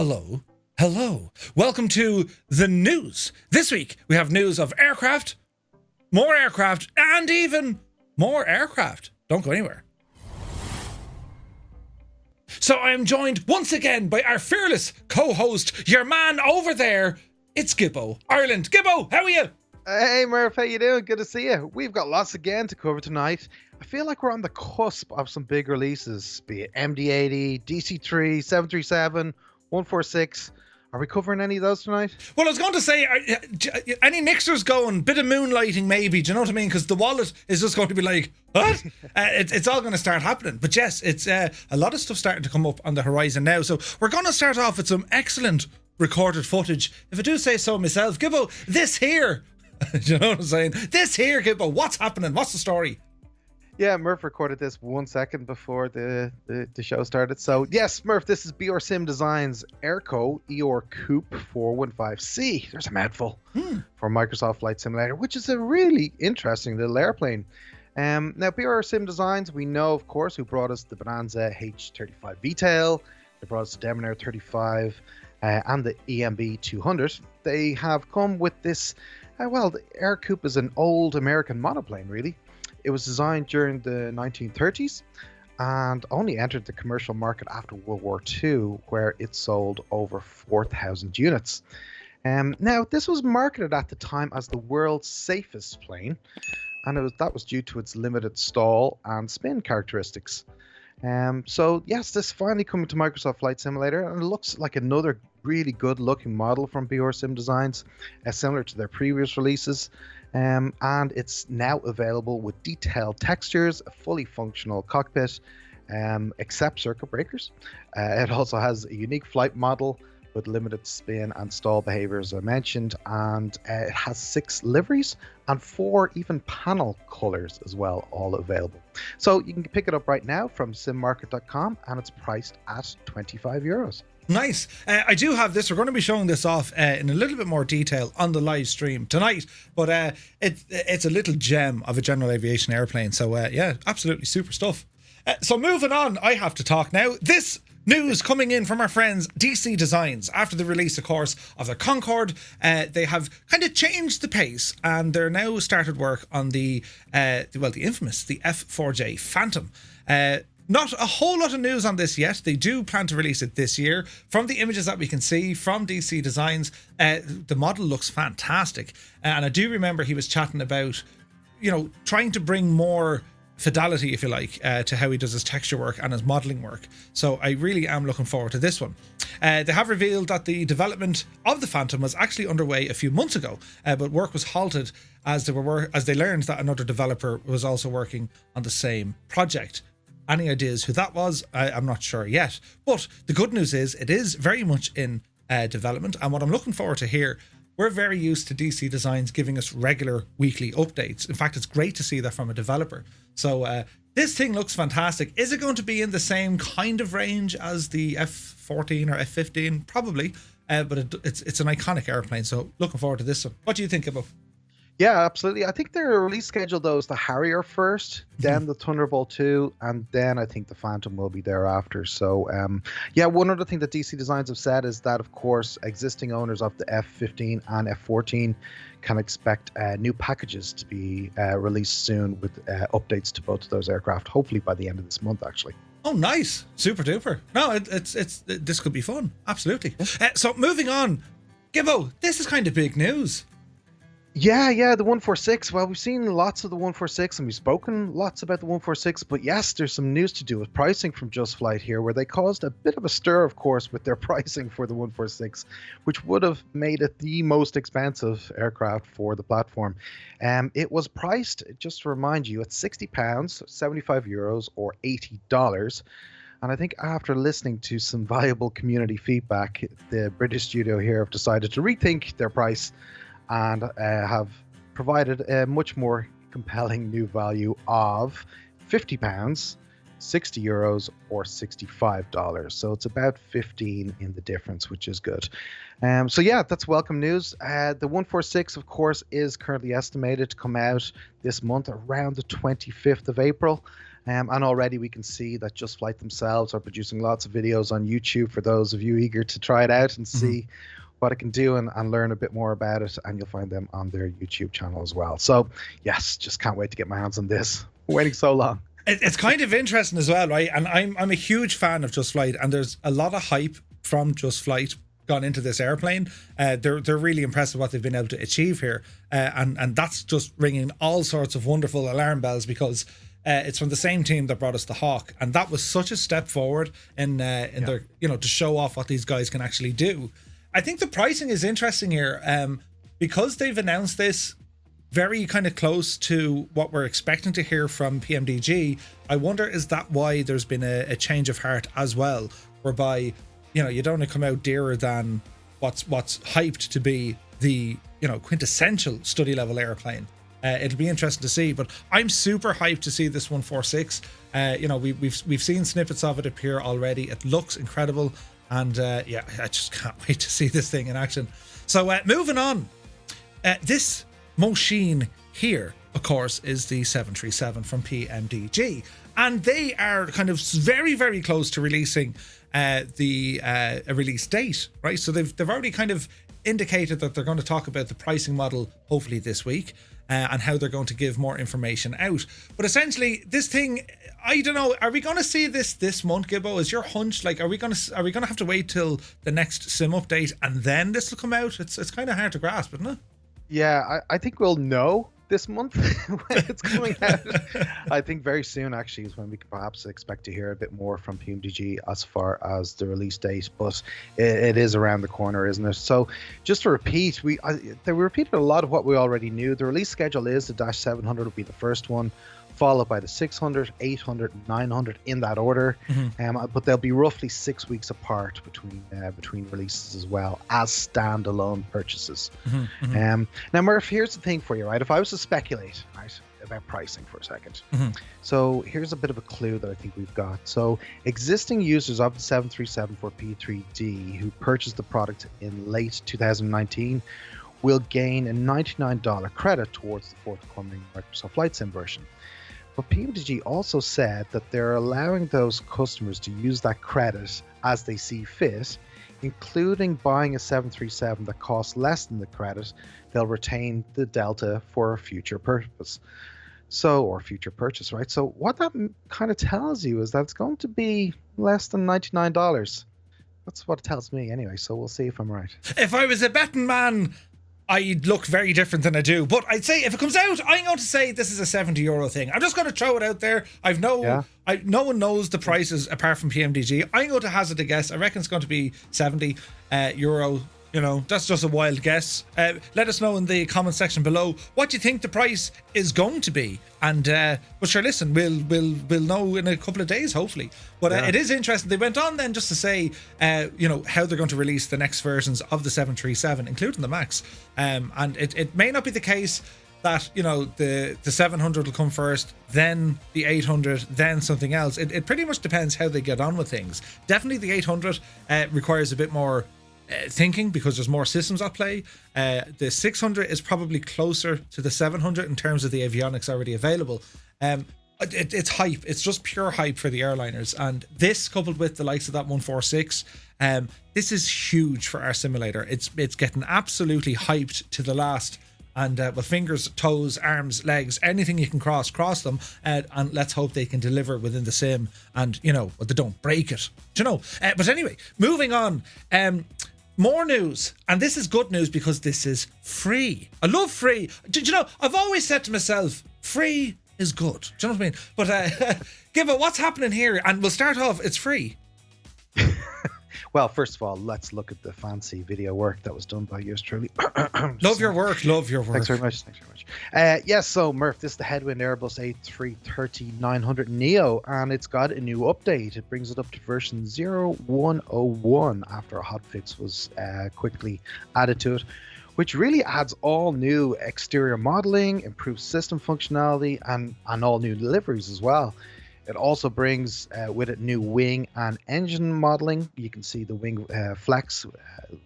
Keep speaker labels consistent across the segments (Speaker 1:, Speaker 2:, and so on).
Speaker 1: Hello. Hello. Welcome to the news. This week, we have news of aircraft, and even more aircraft. Don't go anywhere. So I am joined once again by our fearless co-host, your man over there. It's GibboIreland. Gibbo, how are you?
Speaker 2: Hey Murph, how you doing? Good to see you. We've got lots again to cover tonight. I feel like we're on the cusp of some big releases, be it MD-80, DC-3, 737, 146. Are we covering any of those tonight?
Speaker 1: Well, I was going to say, any mixers going, bit of moonlighting maybe, do you know what I mean? Because the wallet is just going to be like, what? It's all going to start happening. But yes, it's a lot of stuff starting to come up on the horizon now. So we're going to start off with some excellent recorded footage. If I do say so myself, Gibbo, this here, do you know what I'm saying? This here, Gibbo, what's happening? What's the story?
Speaker 2: Yeah, Murph recorded this 1 second before the show started. So yes, Murph, this is BR Sim Designs Erco Coupe 415C. There's a mouthful for Microsoft Flight Simulator, which is a really interesting little airplane. Now, BR Sim Designs, we know, of course, who brought us the Bonanza H35 V-Tail. They brought us the Debonair 35 and the EMB 200. They have come with this, the Air Coupe is an old American monoplane, really. It was designed during the 1930s and only entered the commercial market after World War II, where it sold over 4,000 units. Now, this was marketed at the time as the world's safest plane, and that was due to its limited stall and spin characteristics. So yes, this finally coming to Microsoft Flight Simulator, and it looks like another really good looking model from BR Sim Designs, similar to their previous releases. And it's now available with detailed textures, a fully functional cockpit, except circuit breakers. It also has a unique flight model with limited spin and stall behavior, as I mentioned, and it has 6 liveries and 4 even panel colors as well, all available. So you can pick it up right now from simmarket.com, and it's priced at €25.
Speaker 1: Nice. I do have this. We're going to be showing this off in a little bit more detail on the live stream tonight, but it's a little gem of a general aviation airplane. So yeah, absolutely super stuff. So moving on, I have to talk now. This news coming in from our friends DC Designs after the release, of course, of their Concorde. They have kind of changed the pace, and they're now started work on the infamous the F4J Phantom. Not a whole lot of news on this yet. They do plan to release it this year. From the images that we can see from DC Designs, the model looks fantastic. And I do remember he was chatting about, trying to bring more fidelity, if you like, to how he does his texture work and his modeling work. So I really am looking forward to this one. They have revealed that the development of the Phantom was actually underway a few months ago, but work was halted as they learned that another developer was also working on the same project. Any ideas who that was? I'm not sure yet. But the good news is it is very much in development. And what I'm looking forward to here, we're very used to DC Designs giving us regular weekly updates. In fact, it's great to see that from a developer. So this thing looks fantastic. Is it going to be in the same kind of range as the F14 or F15? Probably. But it's an iconic airplane. So looking forward to this one. What do you think about?
Speaker 2: Yeah, absolutely. I think their release schedule, though, is the Harrier first, then the Thunderbolt 2, and then I think the Phantom will be thereafter. So, one other thing that DC Designs have said is that, of course, existing owners of the F15 and F14 can expect new packages to be released soon with updates to both of those aircraft, hopefully by the end of this month, actually.
Speaker 1: Oh, nice. Super duper. No, this could be fun. Absolutely. So, moving on. Gibbo, this is kind of big news.
Speaker 2: Yeah, the 146. Well, we've seen lots of the 146 and we've spoken lots about the 146, but yes, there's some news to do with pricing from Just Flight here, where they caused a bit of a stir, of course, with their pricing for the 146, which would have made it the most expensive aircraft for the platform. It was priced, just to remind you, at £60, €75 or $80. And I think after listening to some valuable community feedback, the British studio here have decided to rethink their price and have provided a much more compelling new value of £50, €60 or $65. So it's about 15 in the difference, which is good. So yeah, that's welcome news. The 146, of course, is currently estimated to come out this month around the 25th of April. And already we can see that Just Flight themselves are producing lots of videos on YouTube for those of you eager to try it out and see what it can do and learn a bit more about it. And you'll find them on their YouTube channel as well. So yes, just can't wait to get my hands on this. Waiting so long.
Speaker 1: It's kind of interesting as well, right? And I'm a huge fan of Just Flight, and there's a lot of hype from Just Flight gone into this airplane. They're really impressed with what they've been able to achieve here, and that's just ringing all sorts of wonderful alarm bells, because it's from the same team that brought us the Hawk, and that was such a step forward in their, to show off what these guys can actually do. I think the pricing is interesting here, because they've announced this very kind of close to what we're expecting to hear from PMDG. I wonder, is that why there's been a change of heart as well, whereby you don't want to come out dearer than what's hyped to be the quintessential study level airplane. It'll be interesting to see, but I'm super hyped to see this 146. We've seen snippets of it appear already. It looks incredible, and I just can't wait to see this thing in action. So moving on, this machine here, of course, is the 737 from PMDG, and they are kind of very, very close to releasing a release date, right? So they've already kind of indicated that they're going to talk about the pricing model hopefully this week, and how they're going to give more information out. But essentially, this thing, I don't know, are we going to see this month, Gibbo? Is your hunch like, are we going to have to wait till the next sim update and then this will come out? It's kind of hard to grasp, isn't it?
Speaker 2: Yeah, I think we'll know this month when it's coming out. I think very soon actually is when we could perhaps expect to hear a bit more from PMDG as far as the release date, but it is around the corner, isn't it? So just to repeat, we repeated a lot of what we already knew. The release schedule is the Dash 700 will be the first one, followed by the 600, 800, 900 in that order. But they'll be roughly 6 weeks apart between releases as well as standalone purchases. Now, Murph, here's the thing for you, right? If I was to speculate, right, about pricing for a second. So here's a bit of a clue that I think we've got. So existing users of the 737 for P3D who purchased the product in late 2019 will gain a $99 credit towards the forthcoming Microsoft Flight Sim version. But PMDG also said that they're allowing those customers to use that credit as they see fit, including buying a 737 that costs less than the credit. They'll retain the delta for a future purpose. Or future purchase, right? So what that kind of tells you is that it's going to be less than $99. That's what it tells me anyway, so we'll see if I'm right.
Speaker 1: If I was a betting man, I'd look very different than I do. But I'd say if it comes out, I'm going to say this is a €70 thing. I'm just going to throw it out there. No one knows the prices apart from PMDG. I'm going to hazard a guess. I reckon it's going to be €70. That's just a wild guess. Let us know in the comment section below what you think the price is going to be. And but sure, listen, we'll know in a couple of days, hopefully. But it is interesting. They went on then just to say, how they're going to release the next versions of the 737, including the Max. And it may not be the case that the 700 will come first, then the 800, then something else. It pretty much depends how they get on with things. Definitely the 800 requires a bit more thinking because there's more systems at play. The 600 is probably closer to the 700 in terms of the avionics already available. It's hype. It's just pure hype for the airliners, and this coupled with the likes of that 146, this is huge for our simulator. It's getting absolutely hyped to the last. And with fingers, toes, arms, legs, anything you can cross them, and let's hope they can deliver within the sim, and they don't break it. But anyway, moving on. More news, and this is good news because this is free. I love free. I've always said to myself, free is good. Do you know what I mean? But Gibbo, what's happening here? And we'll start off, it's free.
Speaker 2: Well, first of all, let's look at the fancy video work that was done by yours truly.
Speaker 1: Love your work.
Speaker 2: Thanks very much. Yes, so Murph, this is the Headwind Airbus A330 900 Neo, and it's got a new update. It brings it up to version 0101 after a hotfix was quickly added to it, which really adds all new exterior modeling, improved system functionality, and all new deliveries as well. It also brings with it new wing and engine modeling. You can see the wing flex,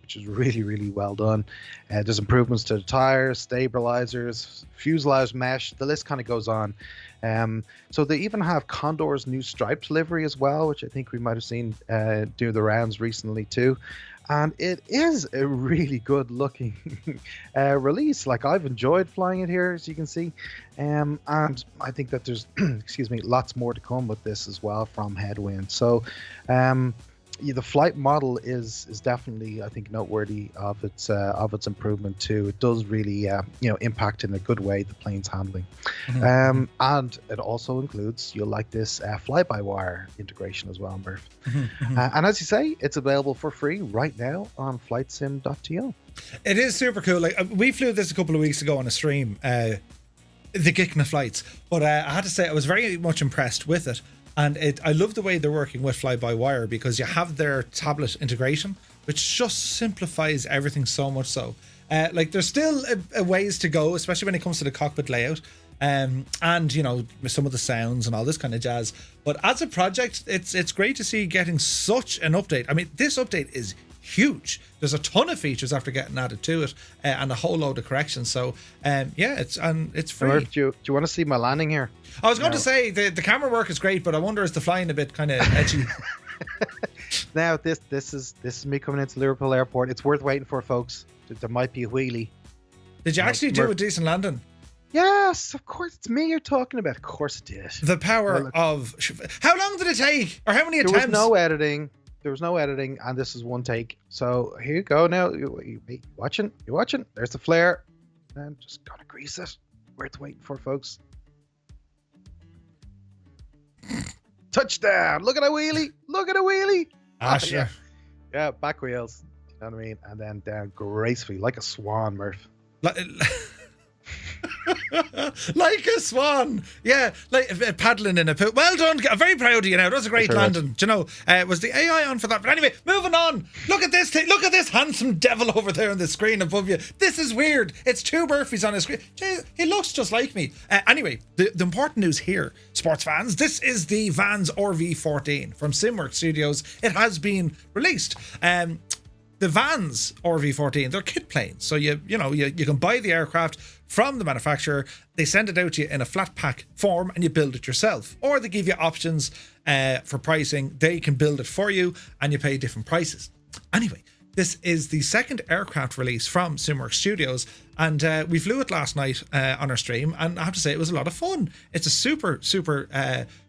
Speaker 2: which is really, really well done. There's improvements to the tires, stabilizers, fuselage mesh. The list kind of goes on. So they even have Condor's new striped livery as well, which I think we might have seen do the rounds recently too. And it is a really good looking release. Like, I've enjoyed flying it here, as you can see. And I think that there's, excuse me, lots more to come with this as well from Headwind. So the flight model is definitely, I think, noteworthy of its improvement too. It does really impact in a good way the plane's handling. And it also includes, you'll like this, fly-by-wire integration as well, Murph. And as you say, it's available for free right now on flightsim.to.
Speaker 1: It is super cool. Like, we flew this a couple of weeks ago on a stream, the Gikna flights, but I had to say I was very much impressed with it. And I love the way they're working with fly-by-wire, because you have their tablet integration, which just simplifies everything so much so. Like, there's still a ways to go, especially when it comes to the cockpit layout, and some of the sounds and all this kind of jazz. But as a project, it's great to see getting such an update. I mean, this update is huge. There's a ton of features after getting added to it, and a whole load of corrections. So it's free.
Speaker 2: Murph, do you want to see my landing here?
Speaker 1: I was going to say the camera work is great, but I wonder, is the flying a bit kind of edgy?
Speaker 2: Now this is me coming into Liverpool Airport. It's worth waiting for, folks. There might be a wheelie.
Speaker 1: Did you actually do a decent landing?
Speaker 2: Yes, of course. It's me you're talking about. Of course it did.
Speaker 1: The power of... How long did it take? Or how many attempts?
Speaker 2: There was no editing, and this is one take. So here you go now. You watching? You're watching? There's the flare. And just gotta grease it. Worth waiting for, folks. Touchdown! Look at a wheelie! Look at a wheelie!
Speaker 1: Sure.
Speaker 2: Yeah, back wheels. You know what I mean? And then down gracefully, like a swan, Murph.
Speaker 1: Like a swan. Yeah, like paddling in a pool. Well done. I'm very proud of you now. That was a great landing. Do you know, was the AI on for that? But anyway, moving on. Look at this thing. Look at this handsome devil over there on the screen above you. This is weird. It's two Murphys on his screen. Jeez, he looks just like me. Anyway, the important news here, sports fans, this is the Vans RV14 from SimWorks Studios. It has been released. The Vans RV14, they're kit planes. So you can buy the aircraft from the manufacturer. They send it out to you in a flat pack form and you build it yourself. Or they give you options for pricing. They can build it for you and you pay different prices. Anyway, this is the second aircraft release from SimWorks Studios, and we flew it last night on our stream, and I have to say it was a lot of fun. It's a super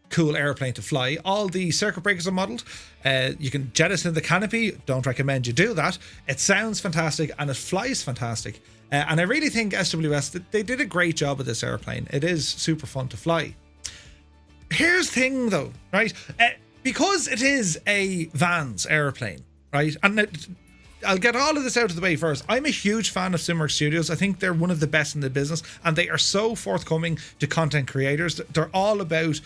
Speaker 1: cool airplane to fly. All the circuit breakers are modelled. You can jettison the canopy. Don't recommend you do that. It sounds fantastic and it flies fantastic. And I really think SWS, they did a great job with this airplane. It is super fun to fly. Here's the thing though, right? Because it is a Vans airplane, right? And I'll get all of this out of the way first. I'm a huge fan of SimWorks Studios. I think they're one of the best in the business, and they are so forthcoming to content creators. They're all about,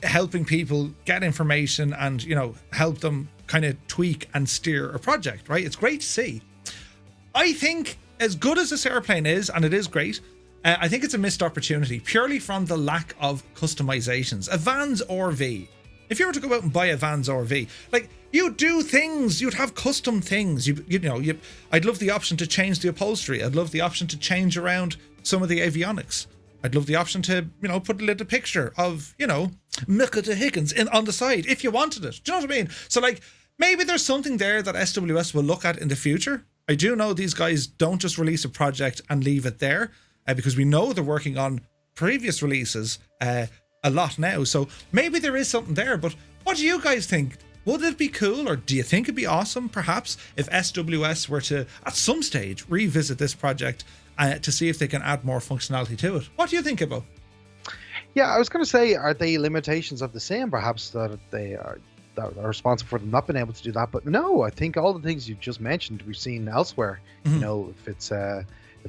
Speaker 1: helping people get information and, help them kind of tweak and steer a project, right? It's great to see. I think as good as this airplane is, and it is great, I think it's a missed opportunity purely from the lack of customizations. A Vans RV, if you were to go out and buy a Vans RV, like, you'd do things, you'd have custom things. I'd love the option to change the upholstery. I'd love the option to change around some of the avionics. I'd love the option to, put a little picture of, Micah de Higgins on the side if you wanted it. Do you know what I mean? So, like, maybe there's something there that SWS will look at in the future. I do know these guys don't just release a project and leave it there, because we know they're working on previous releases a lot now. So maybe there is something there. But what do you guys think? Would it be cool, or do you think it'd be awesome, perhaps, if SWS were to, at some stage, revisit this project to see if they can add more functionality to it? What do you think about?
Speaker 2: Yeah, I was going to say, are they limitations of the Sim, perhaps, that are responsible for them not being able to do that? But no, I think all the things you've just mentioned we've seen elsewhere. If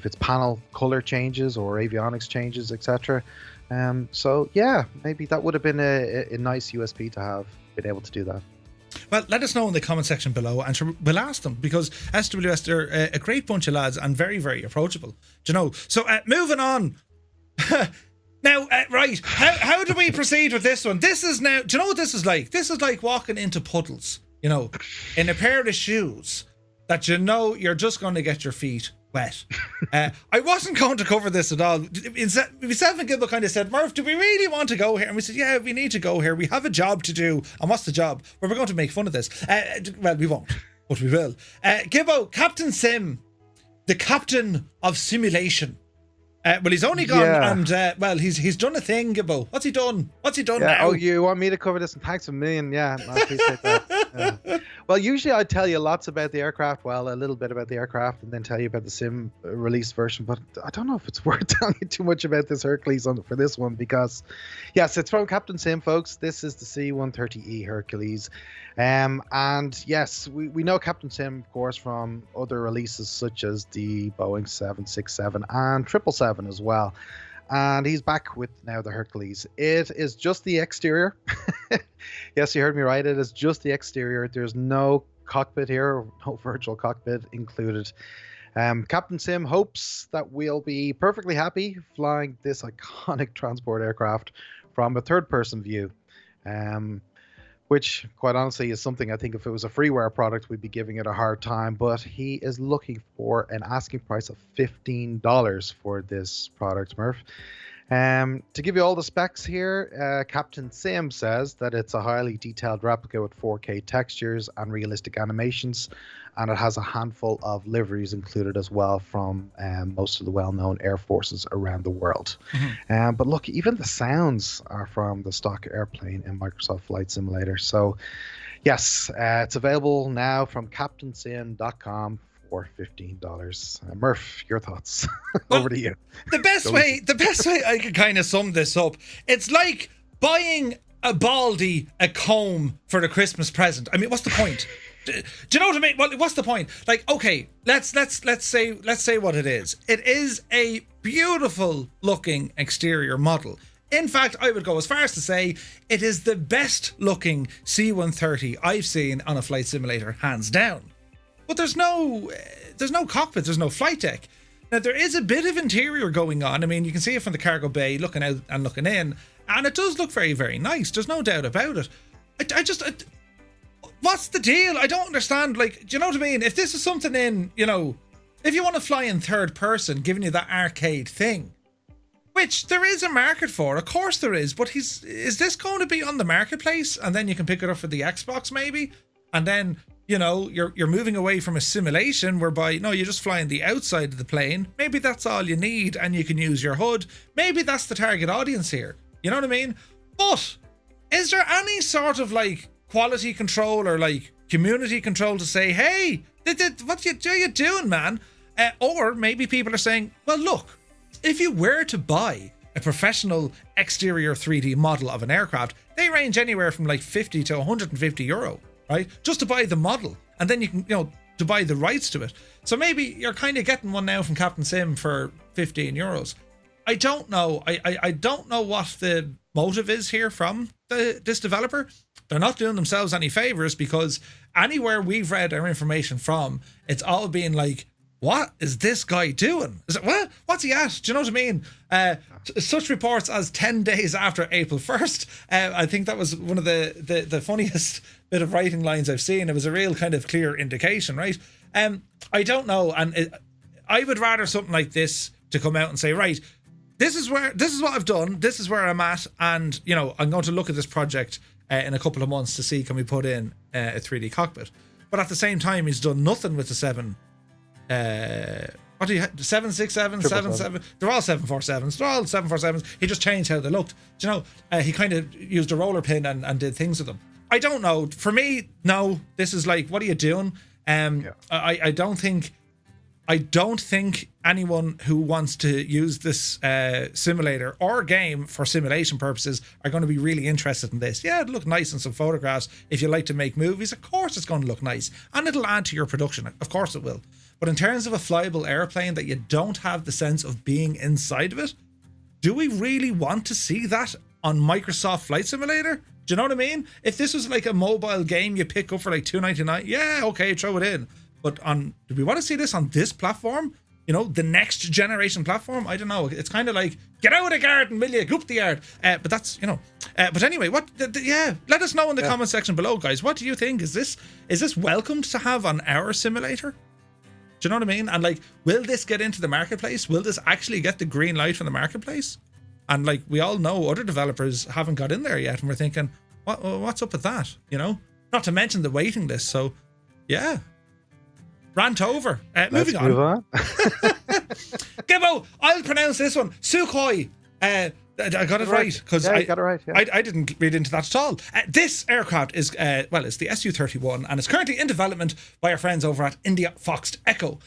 Speaker 2: it's panel color changes or avionics changes, etc. So yeah, maybe that would have been a nice USP to have been able to do that.
Speaker 1: Well, let us know in the comment section below, and we'll ask them, because SWS, they're a great bunch of lads and very, very approachable. Do you know? So moving on, Now, right, how do we proceed with this one? This is now, do you know what this is like? This is like walking into puddles, you know, in a pair of shoes that you know you're just going to get your feet wet. I wasn't going to cover this at all. Myself and Gibbo kind of said, Murph, do we really want to go here? And we said, yeah, we need to go here. We have a job to do. And what's the job? Well, we're going to make fun of this. Well, we won't, but we will. Gibbo, Captain Sim, the captain of simulation. Well, he's only gone and, well, he's done a thing, Gibbo. What's he done? Now?
Speaker 2: Oh, you want me to cover this? And thanks a million. Yeah, I appreciate that. Yeah. Well, usually I tell you lots about the aircraft. Well, a little bit about the aircraft and then tell you about the sim release version. But I don't know if it's worth telling you too much about this Hercules for this one because, yes, it's from Captain Sim, folks. This is the C130E Hercules. And yes, we know Captain Sim, of course, from other releases such as the Boeing 767 and 777 as well. And he's back with now the Hercules. It is just the exterior. Yes, you heard me right. It is just the exterior. There's no cockpit here, no virtual cockpit included. Captain Sim hopes that we'll be perfectly happy flying this iconic transport aircraft from a third-person view. Which, quite honestly, is something I think if it was a freeware product, we'd be giving it a hard time. But he is looking for an asking price of $15 for this product, Murph. To give you all the specs here, Captain Sim says that it's a highly detailed replica with 4K textures and realistic animations, and it has a handful of liveries included as well from most of the well-known air forces around the world. Mm-hmm. But look, even the sounds are from the stock airplane in Microsoft Flight Simulator. So yes, it's available now from captainsim.com for $15. Murph, your thoughts? Over to you.
Speaker 1: The best way I could kind of sum this up, it's like buying a baldy a comb for the Christmas present. I mean, what's the point? Do you know what I mean? Well, what's the point? Like, okay, let's say what it is. It is a beautiful looking exterior model. In fact, I would go as far as to say it is the best looking C130 I've seen on a flight simulator, hands down. But there's no cockpit, there's no flight deck. Now, there is a bit of interior going on. I mean, you can see it from the cargo bay, looking out and looking in, and it does look very, very nice. There's no doubt about it. What's the deal? I don't understand. Like, do you know what I mean? If this is something in, you know, if you want to fly in third person, giving you that arcade thing, which there is a market for, of course there is, but is this going to be on the marketplace and then you can pick it up for the Xbox maybe? And then, you know, you're moving away from a simulation whereby, no, you're just flying the outside of the plane. Maybe that's all you need and you can use your HUD. Maybe that's the target audience here. You know what I mean? But is there any sort of like quality control or like community control to say, hey, what are you doing, man? Or maybe people are saying, well, look, if you were to buy a professional exterior 3D model of an aircraft, they range anywhere from like 50 to 150 euro, right? Just to buy the model. And then you can, you know, to buy the rights to it. So maybe you're kind of getting one now from Captain Sim for 15 euros. I don't know. I don't know what the motive is here from this developer. They're not doing themselves any favors because anywhere we've read our information from, it's all being like, what is this guy doing? Is it, what? What's he at? Do you know what I mean? Such reports as 10 days after April 1st. I think that was one of the funniest bit of writing lines I've seen. It was a real kind of clear indication, right? I don't know. And I would rather something like this to come out and say, right, this is what I've done. This is where I'm at. And, you know, I'm going to look at this project in a couple of months to see, can we put in a 3D cockpit? But at the same time, he's done nothing with the 767, 77. They're all 747s. They're all 747s. He just changed how they looked. Do you know, he kind of used a roller pin and did things with them. I don't know. For me, no. This is like, what are you doing? I don't think anyone who wants to use this simulator or game for simulation purposes are going to be really interested in this. Yeah, it'll look nice in some photographs. If you like to make movies, of course it's going to look nice. And it'll add to your production. Of course it will. But in terms of a flyable airplane that you don't have the sense of being inside of it, do we really want to see that on Microsoft Flight Simulator? Do you know what I mean? If this was like a mobile game you pick up for like $2.99, yeah, okay, throw it in. But do we want to see this on this platform? the next generation platform. I don't know. It's kind of like, get out of the garden, will you? Go up the yard. But that's, but anyway, let us know in the comment section below, guys. What do you think? Is this welcomed to have on our simulator? Do you know what I mean? And like, will this get into the marketplace? Will this actually get the green light from the marketplace? And like, we all know other developers haven't got in there yet, and we're thinking, what's up with that? Not to mention the waiting list. So, yeah. Rant over. Moving on.
Speaker 2: Move on.
Speaker 1: Gibbo, I'll pronounce this one. Sukhoi. I got it right because
Speaker 2: you got it right. Yeah.
Speaker 1: I didn't read into that at all. This aircraft is it's the Su-31 and it's currently in development by our friends over at Indiafoxtecho.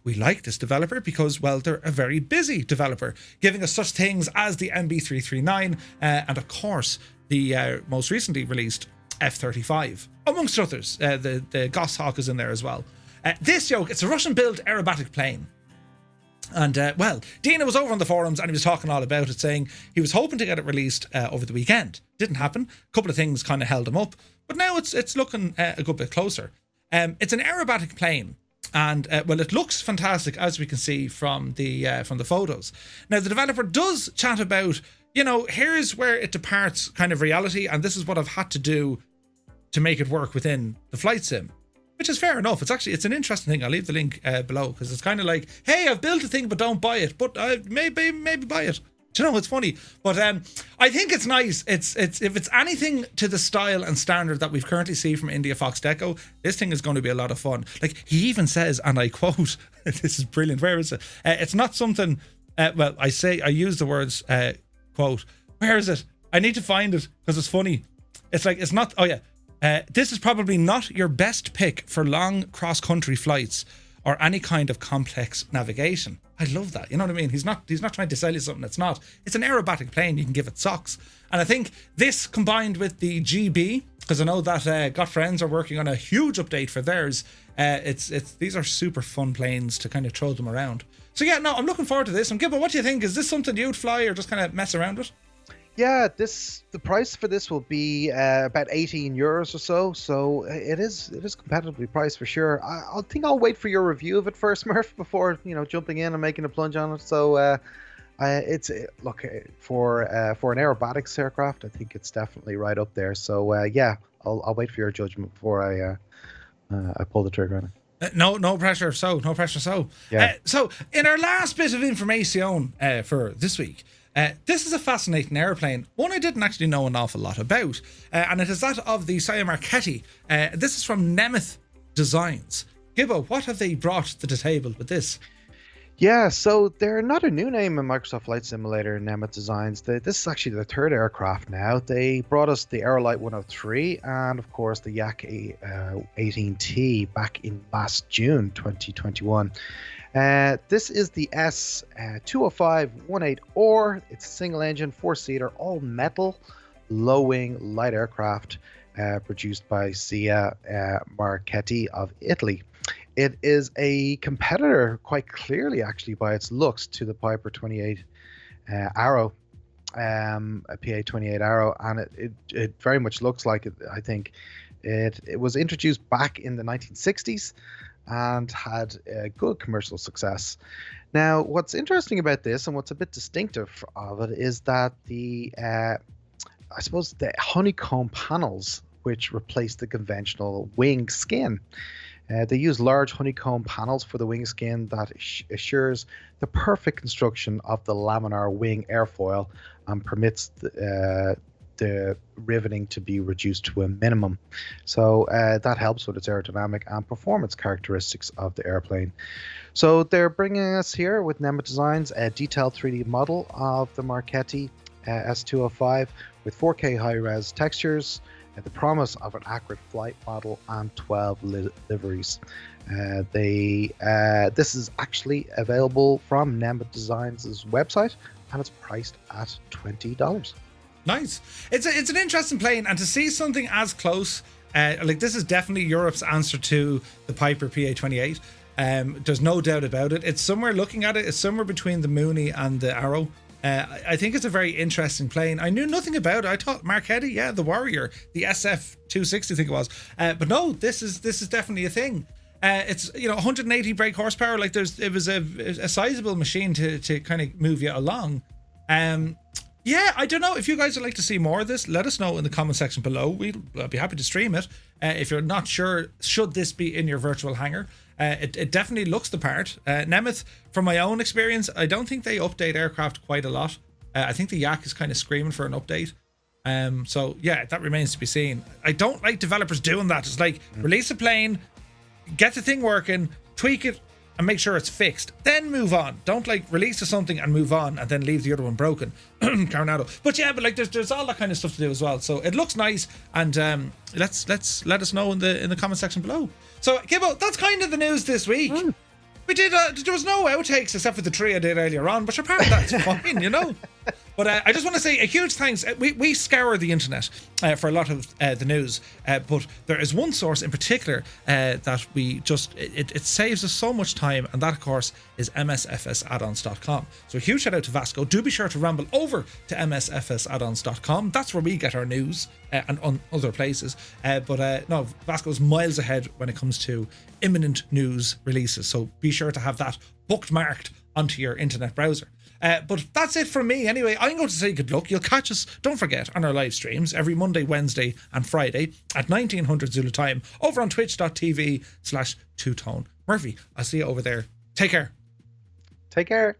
Speaker 1: We like this developer because they're a very busy developer, giving us such things as the MB339 and of course the most recently released F-35, amongst others. The Goshawk is in there as well. This yoke, it's a Russian-built aerobatic plane. And, Dina was over on the forums and he was talking all about it, saying he was hoping to get it released over the weekend. Didn't happen. A couple of things kind of held him up. But now it's looking a good bit closer. It's an aerobatic plane. And, it looks fantastic, as we can see from the photos. Now, the developer does chat about, here's where it departs kind of reality, and this is what I've had to do to make it work within the flight sim. Which is fair enough. It's an interesting thing. I'll leave the link below because it's kind of like, hey, I've built a thing, but don't buy it. But maybe buy it. Do you know, it's funny. But I think it's nice. It's if it's anything to the style and standard that we've currently seen from Indiafoxtecho, this thing is going to be a lot of fun. Like he even says, and I quote, this is brilliant. Where is it? It's not something. I use the words quote. Where is it? I need to find it because it's funny. It's like it's not. Oh yeah. This is probably not your best pick for long cross-country flights or any kind of complex navigation. I love that. You know what I mean? He's not trying to sell you something that's not. It's an aerobatic plane. You can give it socks. And I think this combined with the GB, because I know that Got Friends are working on a huge update for theirs. These are super fun planes to kind of throw them around. So yeah, no, I'm looking forward to this. And Gibbo, what do you think? Is this something you'd fly or just kind of mess around with?
Speaker 2: Yeah, the price for this will be about €18 or so. So it is competitively priced for sure. I think I'll wait for your review of it first, Murph, before jumping in and making a plunge on it. So for an aerobatics aircraft, I think it's definitely right up there. So I'll wait for your judgment before I pull the trigger on it.
Speaker 1: No pressure. So Yeah. So in our last bit of information for this week. This is a fascinating airplane, one I didn't actually know an awful lot about, and it is that of the Marchetti. This is from Nemeth Designs. Gibbo, what have they brought to the table with this?
Speaker 2: Yeah, so they're not a new name in Microsoft Flight Simulator, Nemeth Designs. This is actually their third aircraft now. They brought us the Aerolite 103 and, of course, the Yak 18T back in last June 2021. This is the S.205 18-or. It's a single engine, four-seater, all metal, low-wing light aircraft produced by SIA Marchetti of Italy. It is a competitor, quite clearly actually by its looks, to the Piper 28 Arrow, a PA-28 Arrow, and it very much looks like it. I think it was introduced back in the 1960s. And had good commercial success. Now, what's interesting about this and what's a bit distinctive of it is that the honeycomb panels, which replace the conventional wing skin. They use large honeycomb panels for the wing skin that assures the perfect construction of the laminar wing airfoil and permits the riveting to be reduced to a minimum. So that helps with its aerodynamic and performance characteristics of the airplane. So they're bringing us here with Nemeth Designs a detailed 3D model of the Marchetti S205 with 4K high-res textures, the promise of an accurate flight model, and 12 liveries. This is actually available from Nemeth Designs' website, and it's priced at $20.
Speaker 1: Nice. It's an interesting plane, and to see something as close, this is definitely Europe's answer to the Piper PA-28. There's no doubt about it. It's somewhere, looking at it, it's somewhere between the Mooney and the Arrow. I think it's a very interesting plane. I knew nothing about it. I thought Marchetti, the Warrior, the SF-260, I think it was. But no, this is definitely a thing. It's 180 brake horsepower. Like it was a sizable machine to kind of move you along. Yeah, I don't know if you guys would like to see more of this. Let us know in the comment section below. I'll be happy to stream it. If you're not sure, should this be in your virtual hangar? It definitely looks the part. Nemeth, from my own experience, I don't think they update aircraft quite a lot. I think the Yak is kind of screaming for an update. So yeah, that remains to be seen. I don't like developers doing that. It's like release a plane, get the thing working, tweak it, and make sure it's fixed. Then move on. Don't like release something and move on and then leave the other one broken. Coronado. But yeah, but like there's all that kind of stuff to do as well. So it looks nice, and let us know in the comment section below. So Gibbo, that's kind of the news this week. We did. There was no outtakes except for the three I did earlier on, but apart from that, it's fine, But I just want to say a huge thanks. We scour the internet for a lot of the news, but there is one source in particular that we just it saves us so much time, and that of course is MSFSAddons.com. So a huge shout out to Vasco. Do be sure to ramble over to MSFSAddons.com. That's where we get our news and on other places. But no, Vasco's miles ahead when it comes to imminent news releases. So be sure to have that bookmarked onto your internet browser. But that's it from me anyway. I'm going to say good luck. You'll catch us, don't forget, on our live streams every Monday, Wednesday and Friday at 1900 Zulu time over on twitch.tv/2tone. Murphy, I'll see you over there. Take care.
Speaker 2: Take care.